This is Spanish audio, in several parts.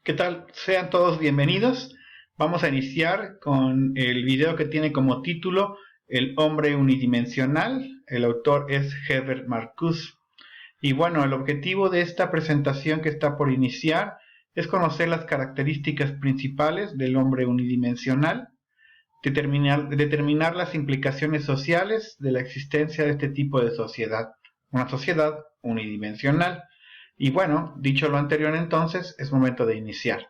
¿Qué tal? Sean todos bienvenidos. Vamos a iniciar con el video que tiene como título El hombre unidimensional. El autor es Herbert Marcuse. Y bueno, el objetivo de esta presentación que está por iniciar es conocer las características principales del hombre unidimensional, determinar las implicaciones sociales de la existencia de este tipo de sociedad, una sociedad unidimensional. Y bueno, dicho lo anterior entonces, es momento de iniciar.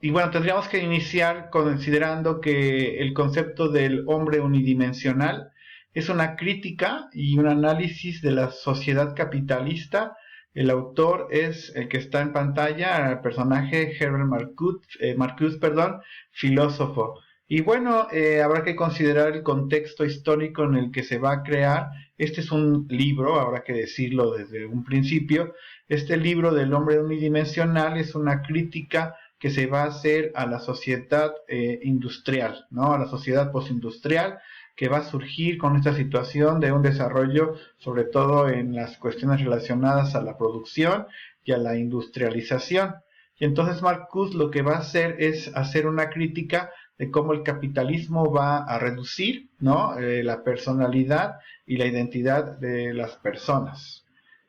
Y bueno, tendríamos que iniciar considerando que el concepto del hombre unidimensional es una crítica y un análisis de la sociedad capitalista. El autor es el que está en pantalla, el personaje Herbert Marcuse, filósofo. Y bueno, habrá que considerar el contexto histórico en el que se va a crear. Este es un libro, habrá que decirlo desde un principio. Este libro del hombre unidimensional es una crítica que se va a hacer a la sociedad industrial, ¿no? A la sociedad postindustrial que va a surgir con esta situación de un desarrollo, sobre todo en las cuestiones relacionadas a la producción y a la industrialización. Y entonces Marcuse lo que va a hacer es hacer una crítica de cómo el capitalismo va a reducir, ¿no? La personalidad y la identidad de las personas.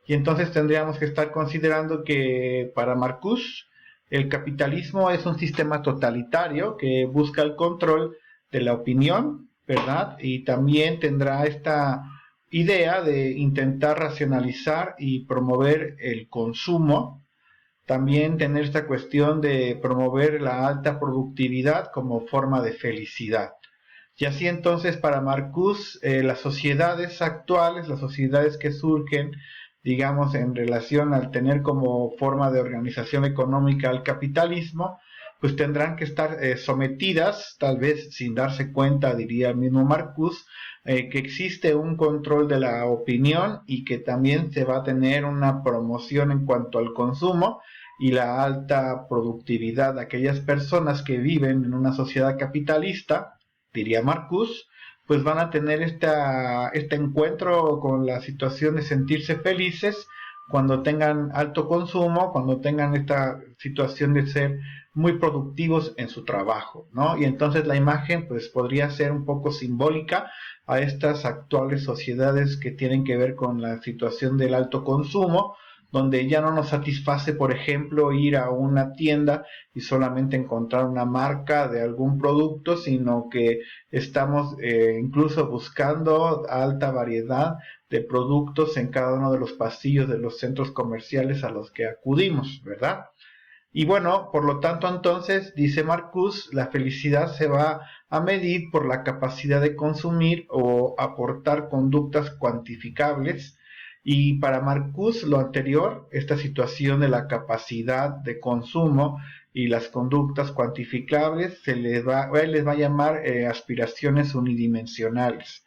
Y entonces tendríamos que estar considerando que para Marcuse el capitalismo es un sistema totalitario que busca el control de la opinión, ¿verdad? Y también tendrá esta idea de intentar racionalizar y promover el consumo, también tener esta cuestión de promover la alta productividad como forma de felicidad. Y así entonces para Marcuse, las sociedades actuales, las sociedades que surgen, digamos, en relación al tener como forma de organización económica al capitalismo, pues tendrán que estar sometidas, tal vez sin darse cuenta, diría el mismo Marcuse, que existe un control de la opinión y que también se va a tener una promoción en cuanto al consumo y la alta productividad. Aquellas personas que viven en una sociedad capitalista, diría Marcuse, pues van a tener este encuentro con la situación de sentirse felices cuando tengan alto consumo, cuando tengan esta situación de ser muy productivos en su trabajo, ¿no? Y entonces la imagen pues podría ser un poco simbólica a estas actuales sociedades que tienen que ver con la situación del alto consumo, donde ya no nos satisface, por ejemplo, ir a una tienda y solamente encontrar una marca de algún producto, sino que estamos incluso buscando alta variedad de productos en cada uno de los pasillos de los centros comerciales a los que acudimos, ¿verdad? Y bueno, por lo tanto entonces, dice Marcuse, la felicidad se va a medir por la capacidad de consumir o aportar conductas cuantificables. Y para Marcuse lo anterior, esta situación de la capacidad de consumo y las conductas cuantificables, él les va a llamar aspiraciones unidimensionales.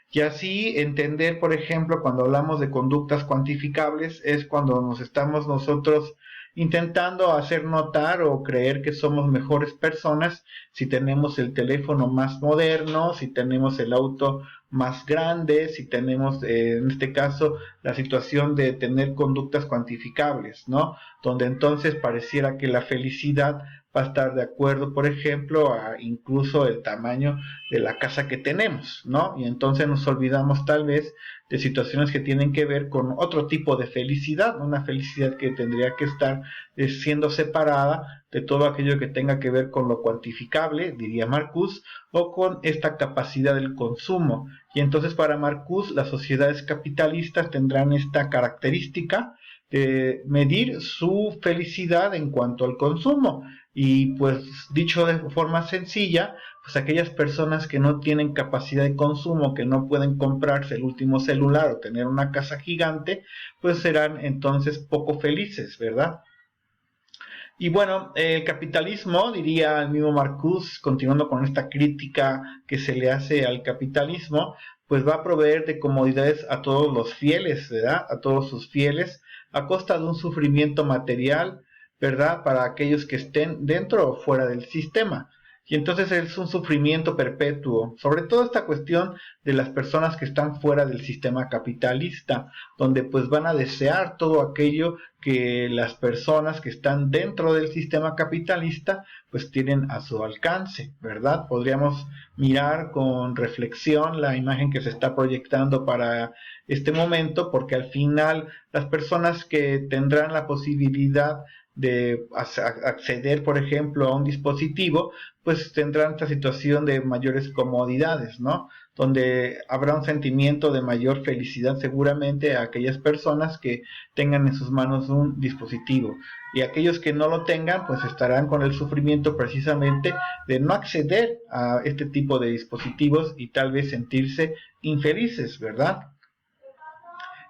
Y así entender, por ejemplo, cuando hablamos de conductas cuantificables, es cuando nos estamos nosotros intentando hacer notar o creer que somos mejores personas si tenemos el teléfono más moderno, si tenemos el auto más grande, si tenemos, en este caso, la situación de tener conductas cuantificables, ¿no? Donde entonces pareciera que la felicidad va a estar de acuerdo, por ejemplo, a incluso el tamaño de la casa que tenemos, ¿no? Y entonces nos olvidamos tal vez de situaciones que tienen que ver con otro tipo de felicidad, una felicidad que tendría que estar siendo separada de todo aquello que tenga que ver con lo cuantificable, diría Marcuse, o con esta capacidad del consumo. Y entonces para Marcuse las sociedades capitalistas tendrán esta característica de medir su felicidad en cuanto al consumo. Y pues dicho de forma sencilla, pues aquellas personas que no tienen capacidad de consumo, que no pueden comprarse el último celular o tener una casa gigante, pues serán entonces poco felices, ¿verdad? Y bueno, el capitalismo, diría el mismo Marcuse, continuando con esta crítica que se le hace al capitalismo, pues va a proveer de comodidades a todos los fieles, ¿verdad? A todos sus fieles, a costa de un sufrimiento material, ¿verdad? Para aquellos que estén dentro o fuera del sistema. y entonces es un sufrimiento perpetuo, sobre todo esta cuestión de las personas que están fuera del sistema capitalista, donde pues van a desear todo aquello que las personas que están dentro del sistema capitalista pues tienen a su alcance, ¿verdad? Podríamos mirar con reflexión la imagen que se está proyectando para este momento, porque al final las personas que tendrán la posibilidad de acceder, por ejemplo, a un dispositivo, pues tendrán esta situación de mayores comodidades, ¿no? Donde habrá un sentimiento de mayor felicidad seguramente a aquellas personas que tengan en sus manos un dispositivo. Y aquellos que no lo tengan, pues estarán con el sufrimiento precisamente de no acceder a este tipo de dispositivos y tal vez sentirse infelices, ¿verdad?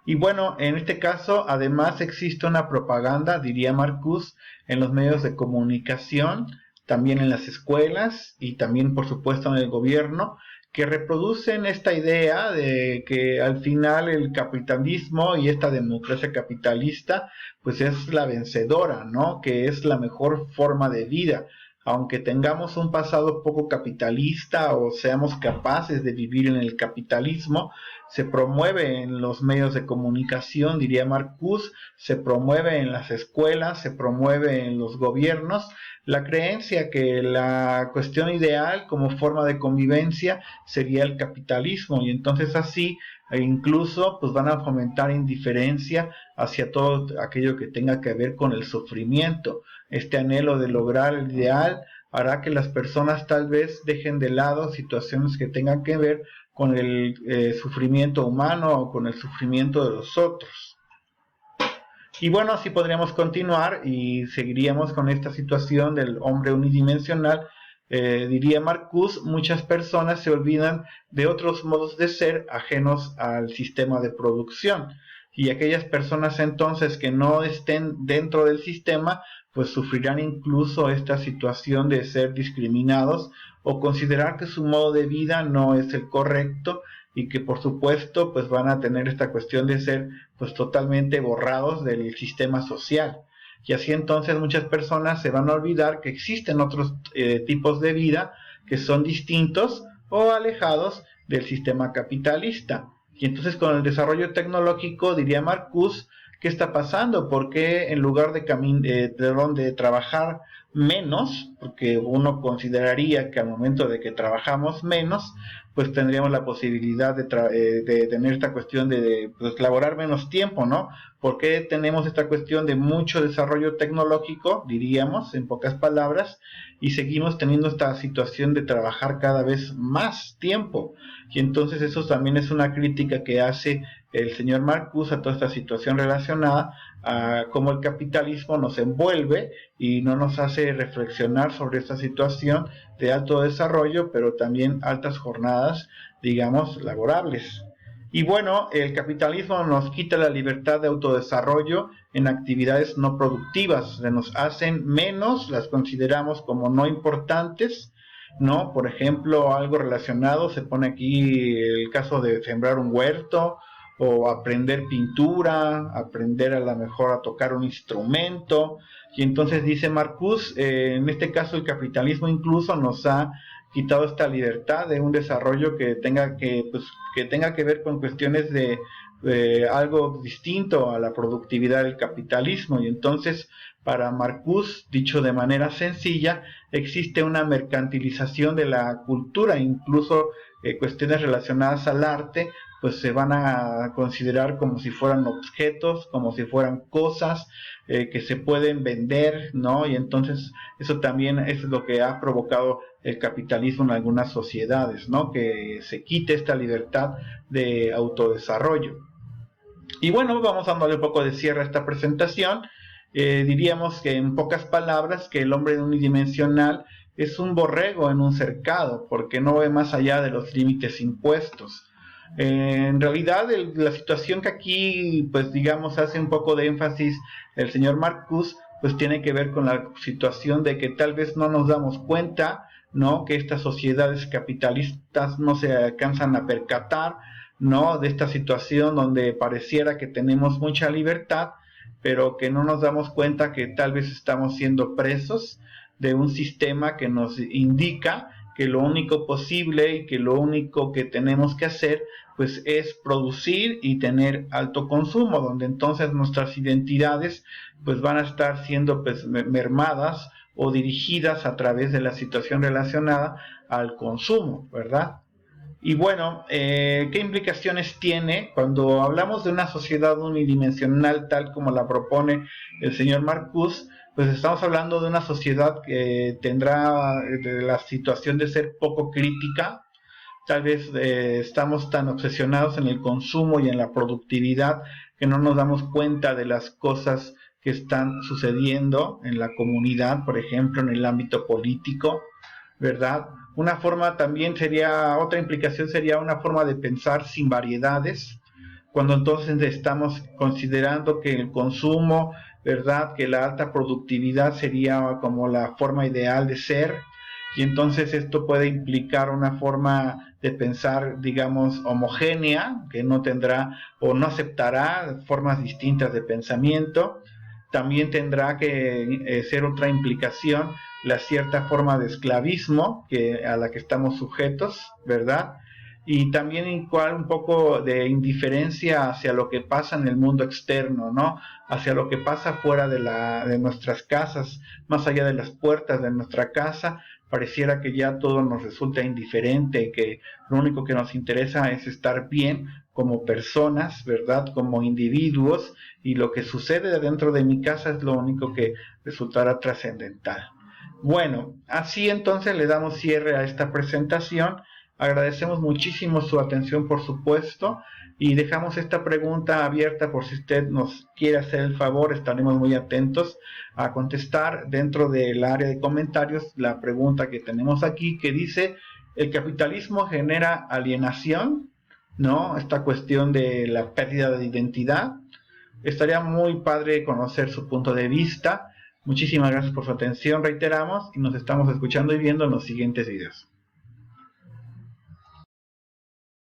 Y bueno, en este caso además existe una propaganda, diría Marcuse, en los medios de comunicación, también en las escuelas y también por supuesto en el gobierno, que reproducen esta idea de que al final el capitalismo y esta democracia capitalista pues es la vencedora, ¿no? Que es la mejor forma de vida. Aunque tengamos un pasado poco capitalista o seamos capaces de vivir en el capitalismo, se promueve en los medios de comunicación, diría Marcuse, se promueve en las escuelas, se promueve en los gobiernos, la creencia que la cuestión ideal como forma de convivencia sería el capitalismo, y entonces así incluso pues van a fomentar indiferencia hacia todo aquello que tenga que ver con el sufrimiento. Este anhelo de lograr el ideal hará que las personas tal vez dejen de lado situaciones que tengan que ver con el sufrimiento humano o con el sufrimiento de los otros. Y bueno, así podríamos continuar y seguiríamos con esta situación del hombre unidimensional. Diría Marcuse, muchas personas se olvidan de otros modos de ser ajenos al sistema de producción. Y aquellas personas entonces que no estén dentro del sistema, pues sufrirán incluso esta situación de ser discriminados o considerar que su modo de vida no es el correcto y que por supuesto pues van a tener esta cuestión de ser pues totalmente borrados del sistema social. Y así entonces muchas personas se van a olvidar que existen otros tipos de vida que son distintos o alejados del sistema capitalista. Y entonces con el desarrollo tecnológico, diría Marcuse, ¿qué está pasando? ¿Por qué en lugar de trabajar menos, porque uno consideraría que al momento de que trabajamos menos, pues tendríamos la posibilidad de tener esta cuestión de pues, laborar menos tiempo, ¿no? ¿Por qué tenemos esta cuestión de mucho desarrollo tecnológico, diríamos, en pocas palabras, y seguimos teniendo esta situación de trabajar cada vez más tiempo? Y entonces eso también es una crítica que hace el señor Marcuse a toda esta situación relacionada a cómo el capitalismo nos envuelve y no nos hace reflexionar sobre esta situación de alto desarrollo, pero también altas jornadas, digamos, laborables. Y bueno, el capitalismo nos quita la libertad de autodesarrollo en actividades no productivas, se nos hacen menos, las consideramos como no importantes, ¿no? Por ejemplo, algo relacionado, se pone aquí el caso de sembrar un huerto, o aprender pintura, aprender a lo mejor a tocar un instrumento. Y entonces dice Marcuse, en este caso el capitalismo incluso nos ha quitado esta libertad de un desarrollo que tenga que ver con cuestiones de algo distinto a la productividad del capitalismo. Y entonces para Marcuse, dicho de manera sencilla, existe una mercantilización de la cultura, incluso cuestiones relacionadas al arte pues se van a considerar como si fueran objetos, como si fueran cosas que se pueden vender, ¿no? Y entonces eso también es lo que ha provocado el capitalismo en algunas sociedades, ¿no? Que se quite esta libertad de autodesarrollo. Y bueno, vamos dándole un poco de cierre a esta presentación. Diríamos que en pocas palabras que el hombre unidimensional es un borrego en un cercado, porque no ve más allá de los límites impuestos. En realidad, la situación que aquí, pues digamos, hace un poco de énfasis el señor Marcuse, pues tiene que ver con la situación de que tal vez no nos damos cuenta, ¿no? Que estas sociedades capitalistas no se alcanzan a percatar, ¿no? De esta situación donde pareciera que tenemos mucha libertad, pero que no nos damos cuenta que tal vez estamos siendo presos de un sistema que nos indica que lo único posible y que lo único que tenemos que hacer pues es producir y tener alto consumo, donde entonces nuestras identidades pues van a estar siendo pues mermadas o dirigidas a través de la situación relacionada al consumo, ¿verdad? Y bueno, ¿qué implicaciones tiene cuando hablamos de una sociedad unidimensional tal como la propone el señor Marcuse? Pues estamos hablando de una sociedad que tendrá la situación de ser poco crítica. Tal vez estamos tan obsesionados en el consumo y en la productividad que no nos damos cuenta de las cosas que están sucediendo en la comunidad, por ejemplo, en el ámbito político, ¿verdad? Una forma también sería, otra implicación sería una forma de pensar sin variedades, cuando entonces estamos considerando que el consumo, ¿verdad? Que la alta productividad sería como la forma ideal de ser, y entonces esto puede implicar una forma de pensar, digamos, homogénea, que no tendrá o no aceptará formas distintas de pensamiento. También tendrá que ser otra implicación la cierta forma de esclavismo a la que estamos sujetos, ¿verdad? Y también igual un poco de indiferencia hacia lo que pasa en el mundo externo, ¿no? Hacia lo que pasa fuera de nuestras casas, más allá de las puertas de nuestra casa, pareciera que ya todo nos resulta indiferente y que lo único que nos interesa es estar bien como personas, ¿verdad? Como individuos, y lo que sucede dentro de mi casa es lo único que resultará trascendental. Bueno, así entonces le damos cierre a esta presentación. Agradecemos muchísimo su atención, por supuesto, y dejamos esta pregunta abierta por si usted nos quiere hacer el favor. Estaremos muy atentos a contestar dentro del área de comentarios la pregunta que tenemos aquí, que dice: ¿el capitalismo genera alienación? ¿No? Esta cuestión de la pérdida de identidad. Estaría muy padre conocer su punto de vista. Muchísimas gracias por su atención, reiteramos, y nos estamos escuchando y viendo en los siguientes videos.